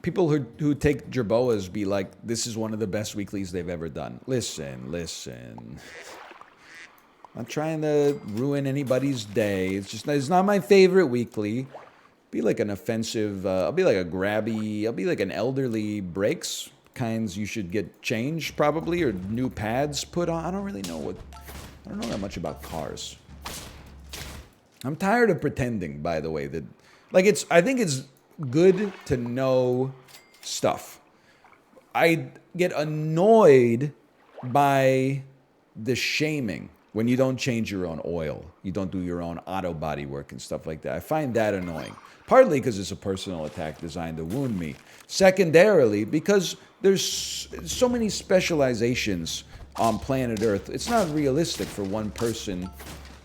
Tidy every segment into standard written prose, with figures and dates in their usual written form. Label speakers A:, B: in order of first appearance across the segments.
A: People who take Jerboas be like, this is one of the best weeklies they've ever done. Listen. I'm not trying to ruin anybody's day. It's not my favorite weekly. Be like an offensive, I'll be like a grabby, I'll be like an elderly brakes kinds you should get changed probably, or new pads put on. I don't know that much about cars. I'm tired of pretending, by the way, that, like, I think it's good to know stuff. I get annoyed by the shaming when you don't change your own oil, you don't do your own auto body work and stuff like that. I find that annoying. Partly because it's a personal attack designed to wound me. Secondarily, because there's so many specializations on planet Earth. It's not realistic for one person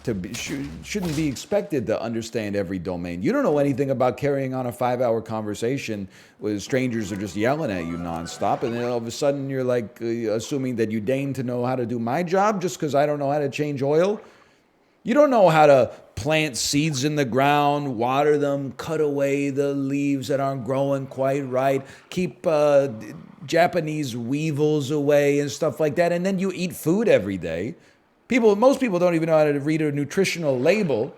A: to be, shouldn't be expected to understand every domain. You don't know anything about carrying on a 5-hour conversation with strangers who are just yelling at you nonstop, and then all of a sudden you're like assuming that you deign to know how to do my job just because I don't know how to change oil. You don't know how to plant seeds in the ground, water them, cut away the leaves that aren't growing quite right, keep Japanese weevils away and stuff like that, and then you eat food every day. Most people don't even know how to read a nutritional label.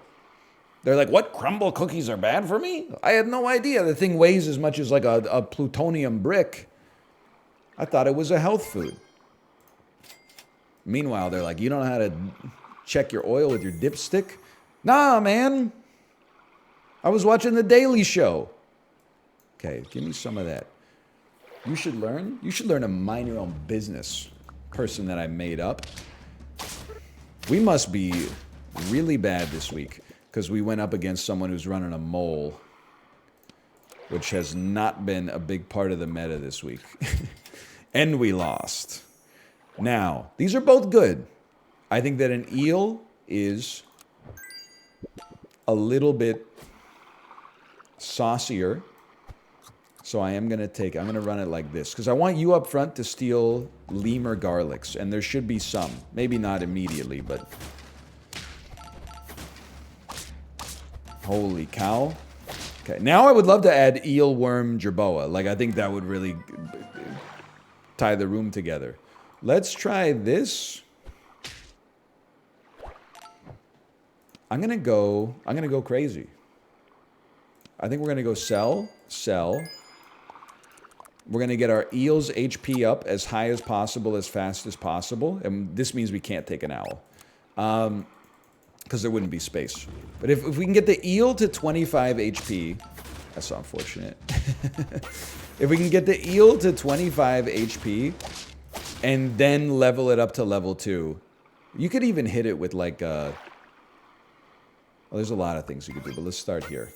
A: They're like, what, crumble cookies are bad for me? I had no idea. The thing weighs as much as like a plutonium brick. I thought it was a health food. Meanwhile, they're like, you don't know how to check your oil with your dipstick? Nah, man. I was watching The Daily Show. Okay, give me some of that. You should learn to mind your own business, person that I made up. We must be really bad this week because we went up against someone who's running a mole, which has not been a big part of the meta this week. And we lost. Now, these are both good. I think that an eel is a little bit saucier. So I'm going to run it like this. Because I want you up front to steal lemur garlics. And there should be some. Maybe not immediately, but... Holy cow. Okay, now I would love to add eel worm jerboa. Like, I think that would really tie the room together. Let's try this. I'm going to go crazy. I think we're going to go sell. We're going to get our eel's HP up as high as possible, as fast as possible. And this means we can't take an owl. Because there wouldn't be space. But if we can get the eel to 25 HP... That's so unfortunate. If we can get the eel to 25 HP... and then level it up to level 2... You could even hit it with like... Well, there's a lot of things you could do, but let's start here.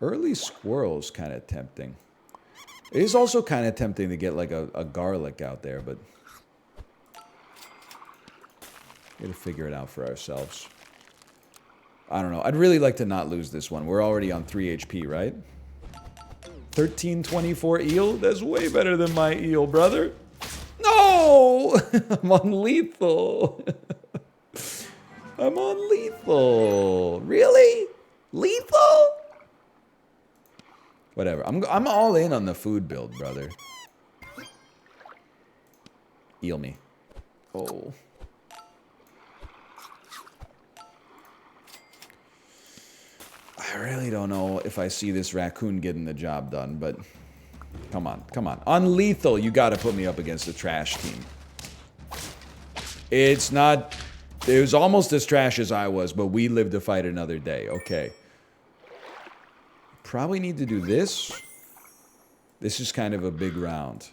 A: Early squirrel's kind of tempting. It is also kind of tempting to get like a garlic out there, but we gotta figure it out for ourselves. I don't know. I'd really like to not lose this one. We're already on 3 HP, right? 1324 eel? That's way better than my eel, brother. No! I'm on lethal. I'm on lethal. Really? Lethal? Whatever. I'm all in on the food build, brother. Eel me. Oh. I really don't know if I see this raccoon getting the job done, but come on, come on. On lethal, you gotta put me up against the trash team. It's not... It was almost as trash as I was, but we live to fight another day. Okay. Probably need to do this. This is kind of a big round.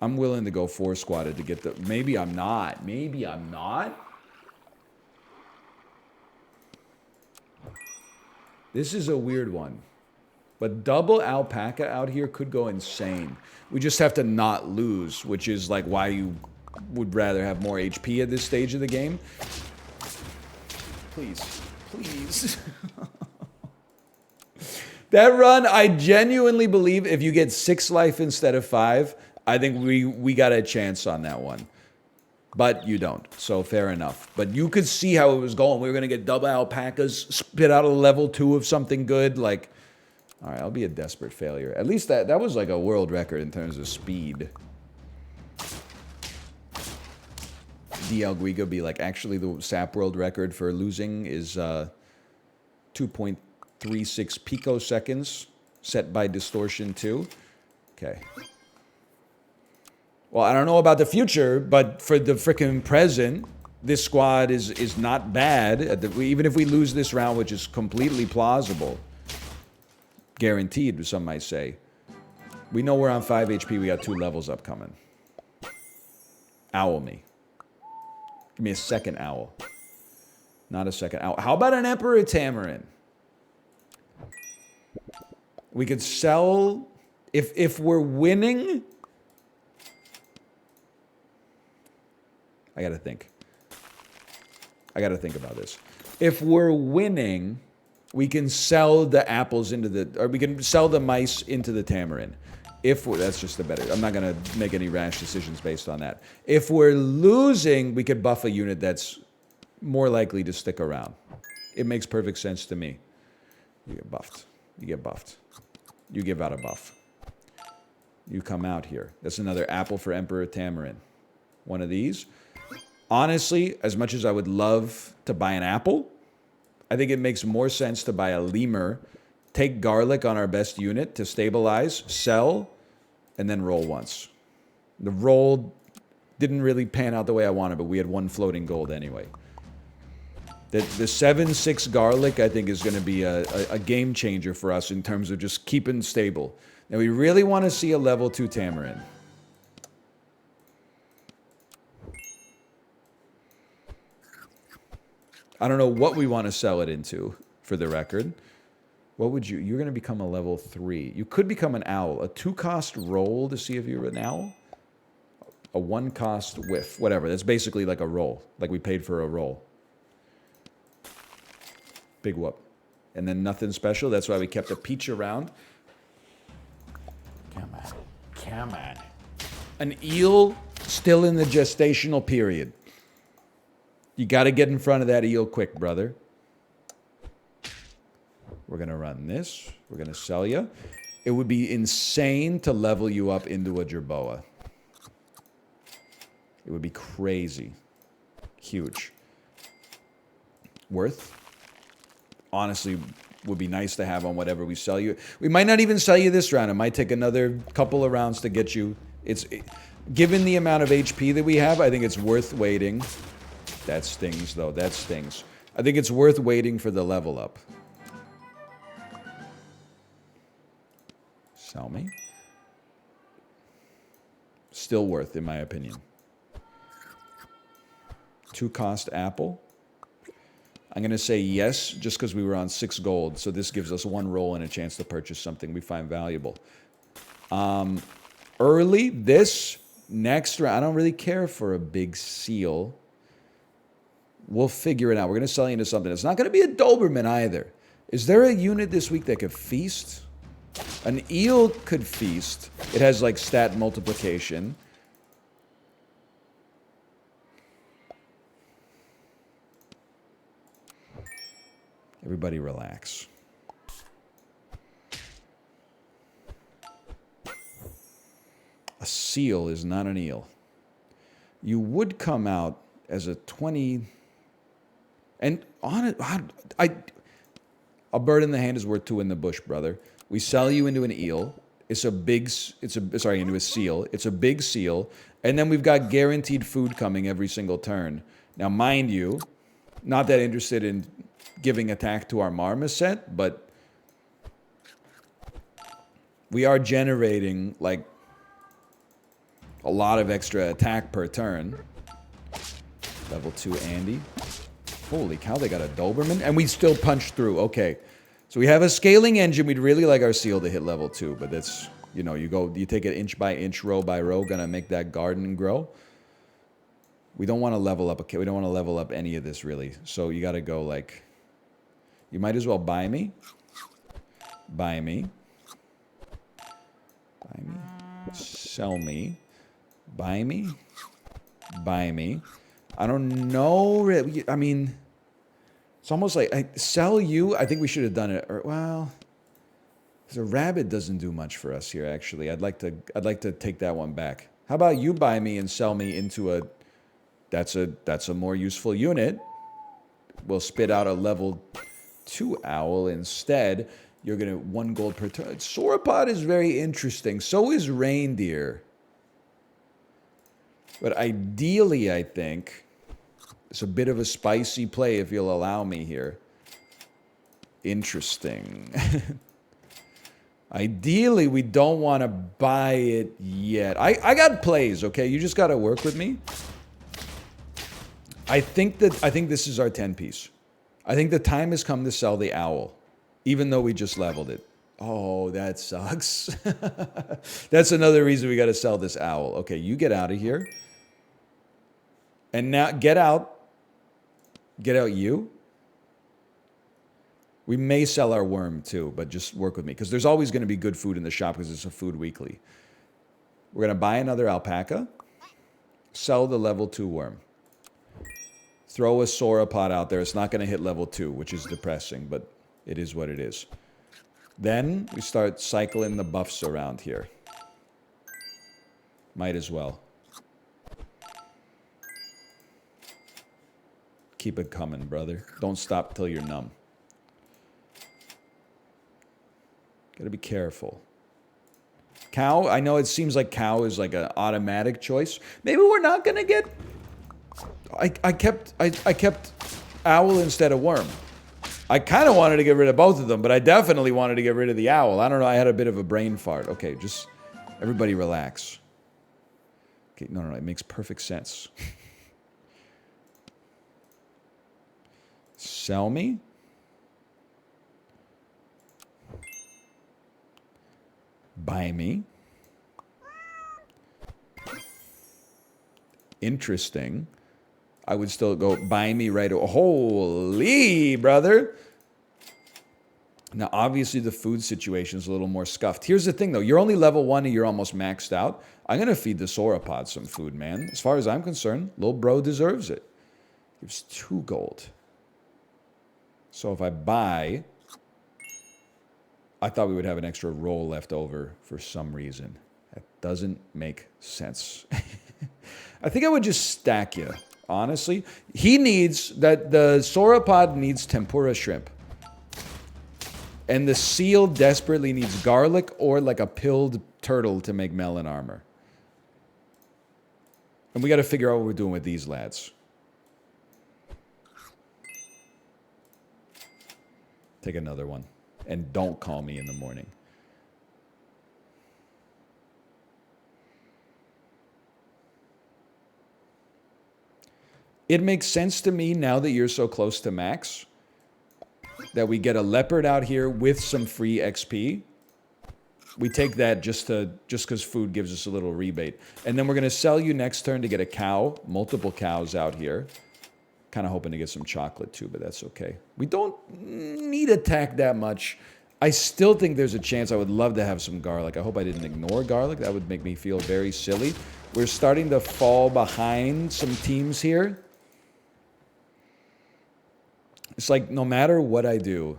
A: I'm willing to go 4-squatted to get the... Maybe I'm not. Maybe I'm not. This is a weird one. But double alpaca out here could go insane. We just have to not lose, which is like why you would rather have more HP at this stage of the game. Please. Please. That run, I genuinely believe if you get 6 life instead of 5, I think we got a chance on that one. But you don't, so fair enough. But you could see how it was going. We were going to get double alpacas, spit out a level 2 of something good. Like, all right, I'll be a desperate failure. At least that was like a world record in terms of speed. DL Guiga be like, actually the SAP world record for losing is 2.36 picoseconds, set by Distortion 2. Okay. Well, I don't know about the future, but for the frickin' present, this squad is not bad. Even if we lose this round, which is completely plausible. Guaranteed, some might say. We know we're on 5 HP. We got 2 levels upcoming. Owl me. Give me a second owl. Not a second owl. How about an Emperor Tamarin? We could sell... If we're winning... I gotta think. I gotta think about this. If we're winning, we can sell the apples into the... Or we can sell the mice into the Tamarin. If we're... That's just the better... I'm not gonna make any rash decisions based on that. If we're losing, we could buff a unit that's more likely to stick around. It makes perfect sense to me. You get buffed. You get buffed. You give out a buff. You come out here. That's another apple for Emperor Tamarin. One of these. Honestly, as much as I would love to buy an apple, I think it makes more sense to buy a lemur, take garlic on our best unit to stabilize, sell, and then roll once. The roll didn't really pan out the way I wanted, but we had 1 floating gold anyway. The 7-6 garlic, I think, is going to be a game changer for us in terms of just keeping stable. Now, we really want to see a level 2 Tamarin. I don't know what we want to sell it into, for the record. What would you... You're going to become a level 3. You could become an owl. A 2-cost roll to see if you're an owl. A 1-cost whiff. Whatever. That's basically like a roll. Like we paid for a roll. Big whoop. And then nothing special. That's why we kept a peach around. Come on. Come on. An eel still in the gestational period. You got to get in front of that eel quick, brother. We're going to run this. We're going to sell you. It would be insane to level you up into a jerboa. It would be crazy. Huge. Worth? Honestly, would be nice to have on whatever we sell you. We might not even sell you this round. It might take another couple of rounds to get you. Given the amount of HP that we have, I think it's worth waiting. That stings, though. That stings. I think it's worth waiting for the level up. Sell me. Still worth, in my opinion. 2-cost apple. I'm going to say yes, just because we were on 6 gold. So this gives us 1 roll and a chance to purchase something we find valuable. Early, this, next round, I don't really care for a big seal. We'll figure it out. We're going to sell you into something. It's not going to be a Doberman either. Is there a unit this week that could feast? An eel could feast. It has like stat multiplication. Everybody relax. A seal is not an eel. You would come out as a 20... And on it, a bird in the hand is worth 2 in the bush, brother. We sell you into an eel. Into a seal. It's a big seal. And then we've got guaranteed food coming every single turn. Now, mind you, not that interested in giving attack to our marmoset, but we are generating, like, a lot of extra attack per turn. Level 2 Andy. Holy cow, they got a Doberman? And we still punch through. Okay. So we have a scaling engine. We'd really like our seal to hit level 2, but that's, you know, you take it inch by inch, row by row, gonna make that garden grow. We don't want to level up. Okay, we don't want to level up any of this, really. So you got to go, like, you might as well buy me. Buy me. Buy me. Sell me. Buy me. Buy me. I don't know. I mean, it's almost like sell you. I think we should have done it. Or, well, the rabbit doesn't do much for us here. Actually, I'd like to take that one back. How about you buy me and sell me into a? That's a more useful unit. We'll spit out a level 2 owl instead. You're gonna 1 gold per turn. Sauropod is very interesting. So is reindeer. But ideally, I think it's a bit of a spicy play if you'll allow me here. Interesting. Ideally, we don't want to buy it yet. I got plays, okay? You just got to work with me. I think this is our 10-piece. I think the time has come to sell the owl, even though we just leveled it. Oh, that sucks. That's another reason we got to sell this owl. Okay, you get out of here. And now, get out. Get out you. We may sell our worm too, but just work with me. Because there's always going to be good food in the shop because it's a food weekly. We're going to buy another alpaca. Sell the level 2 worm. Throw a sauropod out there. It's not going to hit level 2, which is depressing, but it is what it is. Then we start cycling the buffs around here. Might as well. Keep it coming, brother. Don't stop till you're numb. Gotta be careful. Cow, I know it seems like cow is like an automatic choice. Maybe we're not gonna get... I kept owl instead of worm. I kind of wanted to get rid of both of them, but I definitely wanted to get rid of the owl. I don't know, I had a bit of a brain fart. Okay, just everybody relax. Okay, no, it makes perfect sense. Sell me. Buy me. Interesting. I would still go buy me right away. Holy, brother. Now, obviously, the food situation is a little more scuffed. Here's the thing, though. You're only level 1 and you're almost maxed out. I'm going to feed the sauropod some food, man. As far as I'm concerned, little bro deserves it. Gives 2 gold. So if I buy... I thought we would have an extra roll left over for some reason. That doesn't make sense. I think I would just stack you, honestly. He needs... The sauropod needs tempura shrimp. And the seal desperately needs garlic or like a pilled turtle to make melon armor. And we got to figure out what we're doing with these lads. Take another one. And don't call me in the morning. It makes sense to me now that you're so close to max that we get a leopard out here with some free XP. We take that just because food gives us a little rebate. And then we're going to sell you next turn to get a cow, multiple cows out here. Kind of hoping to get some chocolate too, but that's okay. We don't need attack that much. I still think there's a chance I would love to have some garlic. I hope I didn't ignore garlic. That would make me feel very silly. We're starting to fall behind some teams here. It's like no matter what I do,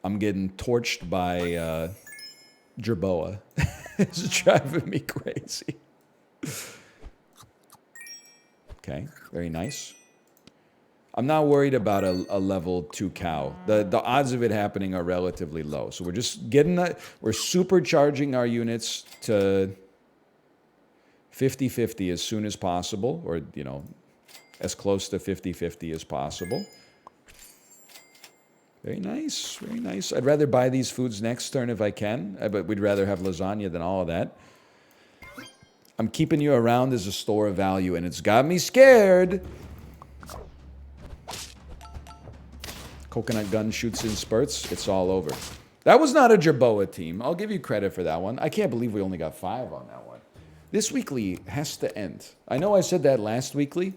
A: I'm getting torched by Jerboa. It's driving me crazy. Okay, very nice. I'm not worried about a level 2 cow. The odds of it happening are relatively low. So we're just getting that. We're supercharging our units to 50-50 as soon as possible. Or, you know, as close to 50-50 as possible. Very nice, very nice. I'd rather buy these foods next turn if I can. But we'd rather have lasagna than all of that. I'm keeping you around as a store of value, and it's got me scared. Coconut gun shoots in spurts. It's all over. That was not a Jerboa team. I'll give you credit for that one. I can't believe we only got 5 on that one. This weekly has to end. I know I said that last weekly.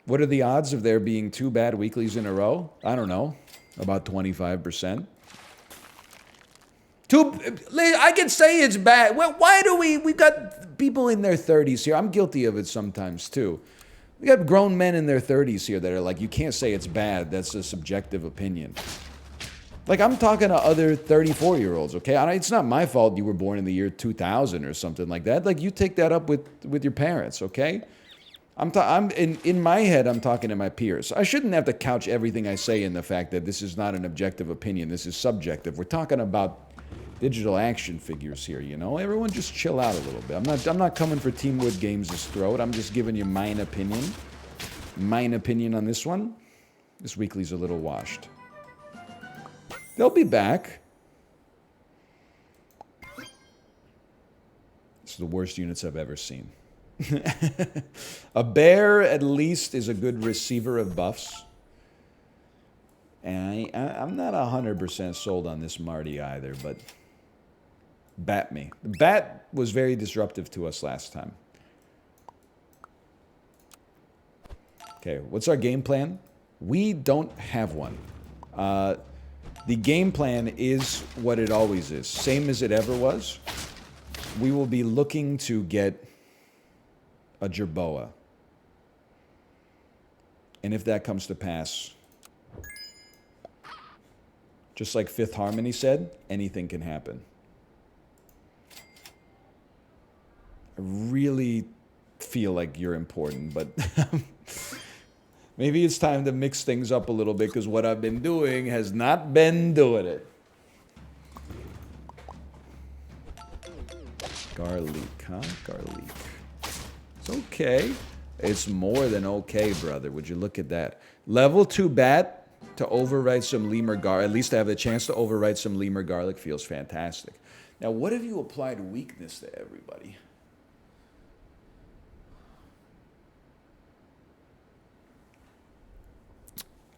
A: What are the odds of there being 2 bad weeklies in a row? I don't know. About 25%. I can say it's bad. Well, why do we've got people in their 30s here. I'm guilty of it sometimes too. We got grown men in their 30s here that are like, you can't say it's bad. That's a subjective opinion. Like, I'm talking to other 34-year-olds, okay? It's not my fault you were born in the year 2000 or something like that. Like, you take that up with your parents, okay? I'm in my head, I'm talking to my peers. I shouldn't have to couch everything I say in the fact that this is not an objective opinion. This is subjective. We're talking about digital action figures here, you know? Everyone just chill out a little bit. I'm not coming for Team Wood Games' throat. I'm just giving you mine opinion. Mine opinion on this one. This weekly's a little washed. They'll be back. This is the worst units I've ever seen. A bear, at least, is a good receiver of buffs. And I'm not 100% sold on this Marty either, but bat me. The bat was very disruptive to us last time. Okay, what's our game plan? We don't have one. The game plan is what it always is. Same as it ever was. We will be looking to get a Jerboa. And if that comes to pass, just like Fifth Harmony said, anything can happen. I really feel like you're important, but maybe it's time to mix things up a little bit because what I've been doing has not been doing it. Garlic, huh? Garlic. It's okay. It's more than okay, brother. Would you look at that? Level 2 bat to overwrite some lemur garlic. At least to have the chance to overwrite some lemur garlic feels fantastic. Now, what if you applied weakness to everybody?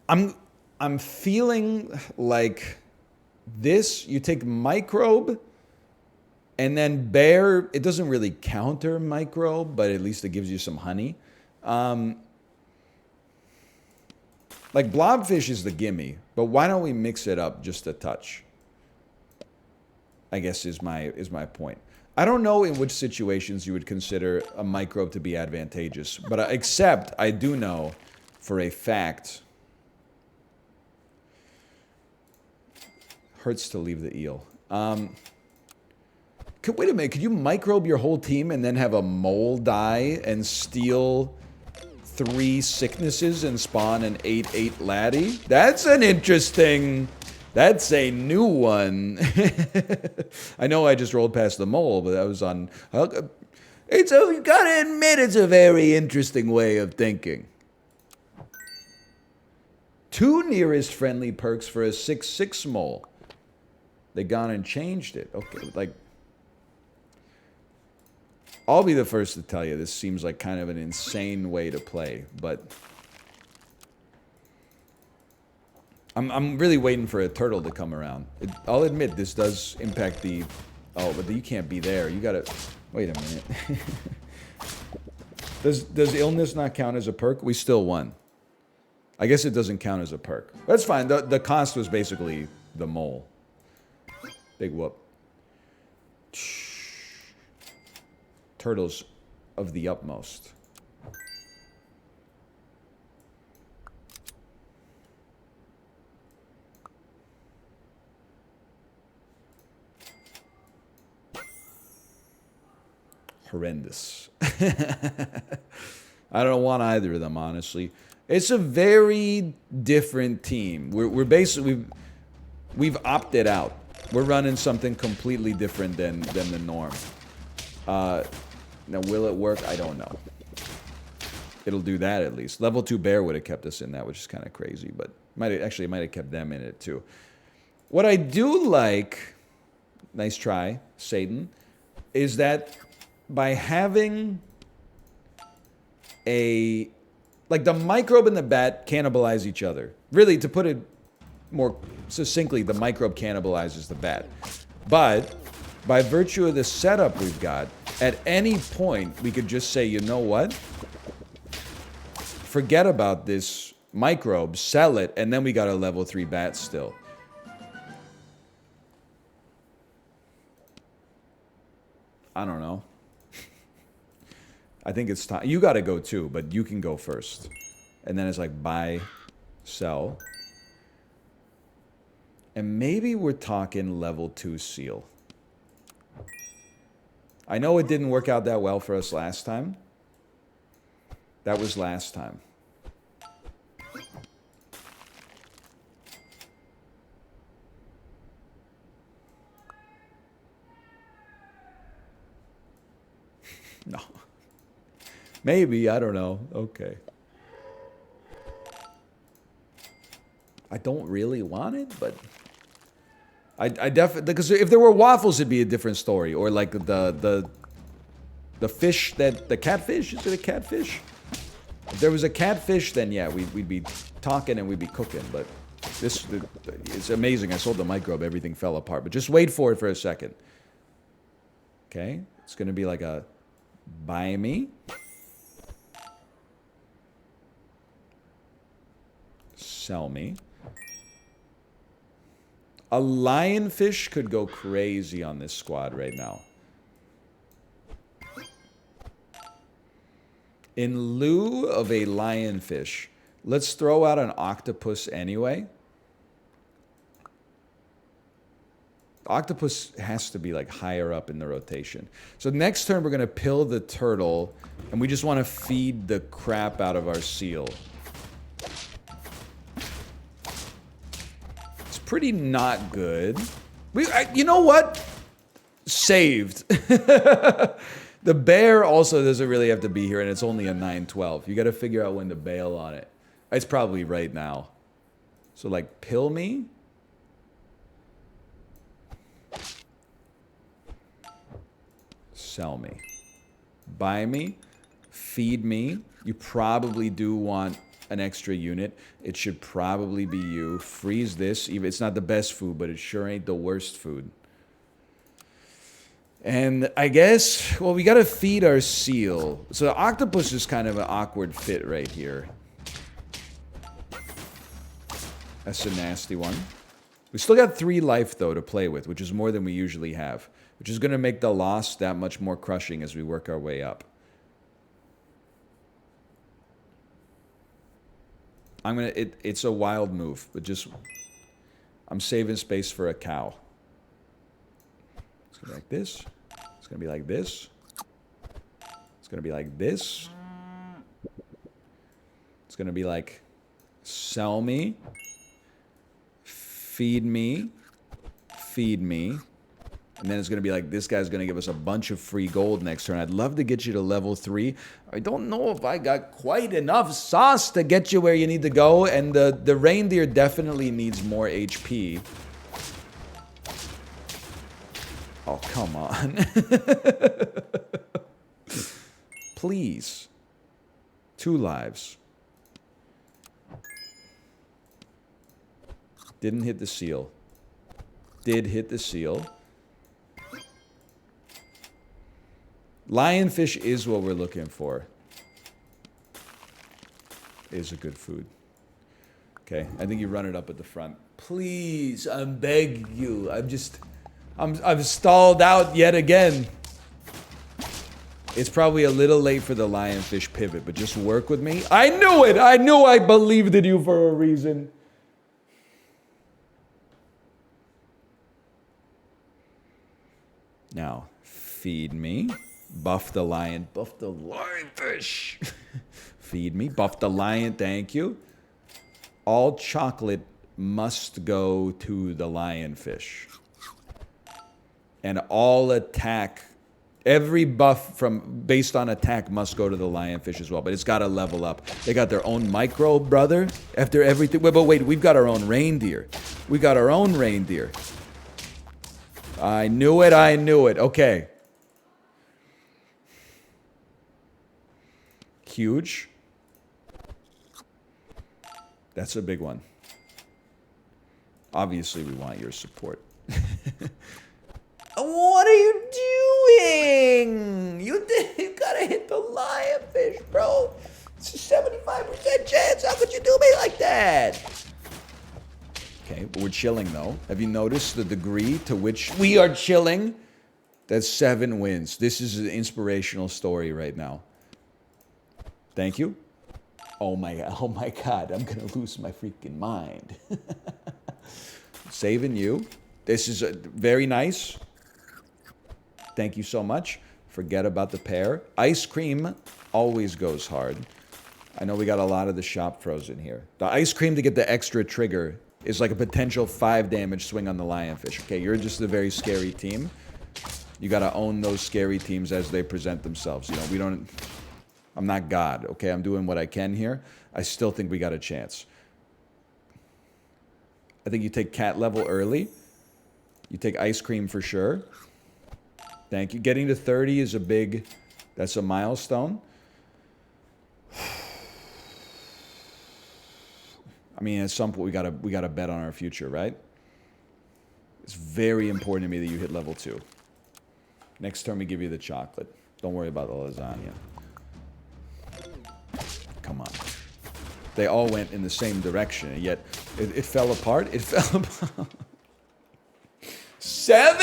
A: I'm feeling like this, you take microbe and then bear, it doesn't really counter microbe, but at least it gives you some honey. Like blobfish is the gimme, but why don't we mix it up just a touch? I guess is my point. I don't know in which situations you would consider a microbe to be advantageous, but except I do know for a fact. Hurts to leave the eel. Wait a minute, could you microbe your whole team and then have a mole die and steal 3 sicknesses and spawn an 8/8 laddie? That's an interesting... That's a new one. I know I just rolled past the mole, but that was on... you gotta admit it's a very interesting way of thinking. 2 nearest friendly perks for a 6/6 mole. They gone and changed it. Okay, like... I'll be the first to tell you, this seems like kind of an insane way to play, but... I'm really waiting for a turtle to come around. I'll admit, this does impact the... Oh, but you can't be there. You gotta... Wait a minute. Does illness not count as a perk? We still won. I guess it doesn't count as a perk. That's fine. The cost was basically the mole. Big whoop. Turtles of the utmost. Horrendous. I don't want either of them, honestly. It's a very different team. We're basically... We've opted out. We're running something completely different than the norm. Now, will it work? I don't know. It'll do that at least. Level 2 bear would have kept us in that, which is kind of crazy, but it might have kept them in it too. What I do like, nice try, Satan, is that by having like the microbe and the bat cannibalize each other. Really, to put it more succinctly, the microbe cannibalizes the bat. But by virtue of the setup we've got, at any point, we could just say, you know what? Forget about this microbe, sell it, and then we got a level 3 bat still. I don't know. I think it's time. You got to go too, but you can go first. And then it's like buy, sell. And maybe we're talking level 2 seal. I know it didn't work out that well for us last time. That was last time. No. Maybe, I don't know. Okay. I don't really want it, but I definitely, because if there were waffles, it'd be a different story. Or like the fish that, the catfish, is it a catfish? If there was a catfish, then yeah, we'd be talking and we'd be cooking. But this, it's amazing. I sold the microbe, everything fell apart. But just wait for it for a second. Okay, it's gonna be like a buy me. Sell me. A lionfish could go crazy on this squad right now. In lieu of a lionfish, let's throw out an octopus anyway. Octopus has to be like higher up in the rotation. So next turn we're going to pill the turtle, and we just want to feed the crap out of our seal. It's pretty not good. You know what? Saved. The bear also doesn't really have to be here, and it's only a 9/12. You got to figure out when to bail on it. It's probably right now. So like pill me. Sell me. Buy me. Feed me. You probably do want an extra unit. It should probably be you. Freeze this. Even it's not the best food, but it sure ain't the worst food. And I guess, well, we gotta feed our seal. So the octopus is kind of an awkward fit right here. That's a nasty one. We still got 3 life, though, to play with, which is more than we usually have. Which is going to make the loss that much more crushing as we work our way up. It's a wild move, but just... I'm saving space for a cow. It's going to be like this. It's going to be like this. It's going to be like this. It's going to be like... Sell me. Feed me. Feed me. And then it's going to be like, this guy's going to give us a bunch of free gold next turn. I'd love to get you to level 3. I don't know if I got quite enough sauce to get you where you need to go. And the reindeer definitely needs more HP. Oh, come on. Please. 2 lives. Didn't hit the seal. Did hit the seal. Lionfish is what we're looking for. Is a good food. Okay, I think you run it up at the front. Please, I beg you. I'm stalled out yet again. It's probably a little late for the lionfish pivot, but just work with me. I knew it! I knew I believed in you for a reason. Now, feed me. Buff the lion. Buff the lionfish. Feed me. Buff the lion. Thank you. All chocolate must go to the lionfish. And all attack. Every buff based on attack must go to the lionfish as well. But it's got to level up. They got their own micro, brother. After everything. But wait, we've got our own reindeer. We got our own reindeer. I knew it. I knew it. Okay. Huge. That's a big one. Obviously, we want your support. What are you doing? You gotta hit the lionfish, bro. It's a 75% chance. How could you do me like that? Okay, but we're chilling, though. Have you noticed the degree to which we are chilling? That's 7 wins. This is an inspirational story right now. Thank you. Oh my God, I'm gonna lose my freaking mind. Saving you. This is very nice. Thank you so much. Forget about the pair. Ice cream always goes hard. I know we got a lot of the shop frozen here. The ice cream to get the extra trigger is like a potential 5 damage swing on the lionfish. Okay, you're just a very scary team. You gotta own those scary teams as they present themselves. You know, we don't... I'm not God, okay? I'm doing what I can here. I still think we got a chance. I think you take cat level early. You take ice cream for sure. Thank you. Getting to 30 is a big... That's a milestone. I mean, at some point, we gotta bet on our future, right? It's very important to me that you hit level 2. Next turn, we give you the chocolate. Don't worry about the lasagna. Come on. They all went in the same direction, and yet it fell apart. It fell apart. 7!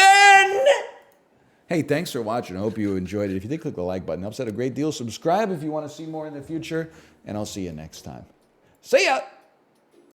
A: Hey, thanks for watching. I hope you enjoyed it. If you did, click the like button. It helps out a great deal. Subscribe if you want to see more in the future, and I'll see you next time. See ya!